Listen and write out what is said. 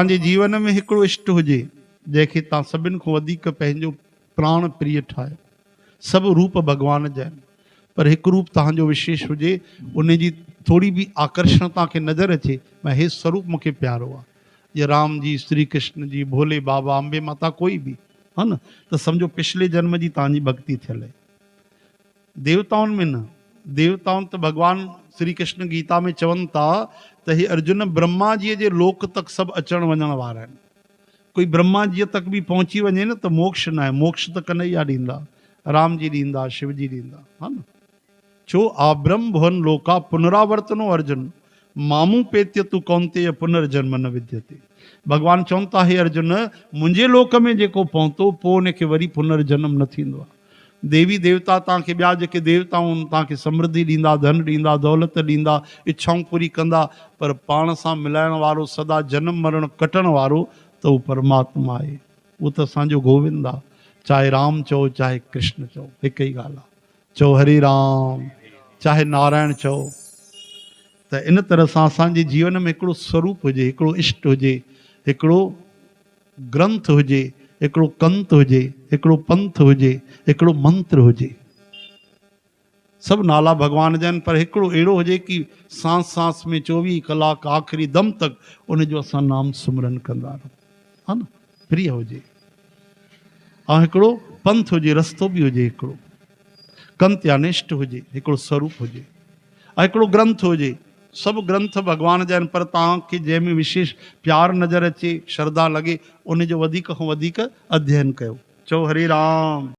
तव्हांजे जीवन में हिकिड़ो इष्ट हुजे जंहिंखे तव्हां सभिनि खां वधीक पंहिंजो प्राण प्रिय ठाहियो। सभु रूप भगवान जा आहिनि, पर हिकु रूप तव्हांजो विशेष हुजे, उन जी थोड़ी बि आकर्षण तव्हांखे नज़र अचे, भई हे स्वरूप मूंखे प्यारो आहे। या राम जी, श्री कृष्ण जी, भोले बाबा, अम्बे माता, कोई बि है न, त सम्झो पिछले जन्म जी तव्हांजी भक्ति थियल आहे। देवताउनि में न, देवताउनि त भगवान श्री कृष्ण गीता में चवनि था त हे अर्जुन, ब्रह्मा जी जे लोक तक सभु अचण वञण वारा आहिनि। कोई ब्रह्मा जी तक भी पहुंची वञे न त मोक्ष न आहे, मोक्ष त कन्हैया ॾींदा, राम जी ॾींदा, शिव जी ॾींदा, हा न। छो आब्रह्म भुवन लोका पुनरावर्तनो अर्जुन मामू पेत्य तू कौन्तेय पुनर्जन्म न विद्यते। भगवान चवनि था हे अर्जुन, मुंहिंजे लोक में जेको पहुतो पोइ उनखे वरी पुनर्जन्म न थींदो आहे। देवी देवता तव्हांखे ॿिया जेके देवता आहिनि तव्हांखे समृद्धि ॾींदा, धन ॾींदा, दौलत ॾींदा, इच्छाऊं पूरी कंदा, पर पाण सां मिलाइण वारो, सदा जनम मरण कटण वारो त उहो परमात्मा आहे। उहो त असांजो गोविंद आहे। चाहे राम चओ चाहे कृष्ण चओ, हिकु ई ॻाल्हि आहे। चओ हरे राम, चाहे नारायण चओ। त इन तरह सां असांजे जीवन में हिकिड़ो स्वरूप हुजे, हिकिड़ो इष्ट हुजे, हिकिड़ो ग्रंथ हुजे, हिकिड़ो कंत हुजे, हिकिड़ो पंथ हुजे, हिकिड़ो मंत्र हुजे। सभु नाला भगवान जा आहिनि, पर हिकिड़ो अहिड़ो हुजे कि सांस सांस में 24 कलाक आख़िरी दम तक उन जो असां नाम सुमरन कंदा रहूं, हा न, प्रिय हुजे। ऐं हिकिड़ो पंथ हुजे, रस्तो बि हुजे, हिकिड़ो कंत या निष्ठ हुजे, हिकिड़ो स्वरूप हुजे, ऐं हिकिड़ो ग्रंथ हुजे। सभु ग्रंथ भगवान जा आहिनि, पर तव्हांखे जंहिंमें विशेष प्यार नज़र अचे, श्रद्धा लॻे, उन जो वधीक खां वधीक अध्ययन कयो। चओ हरे राम।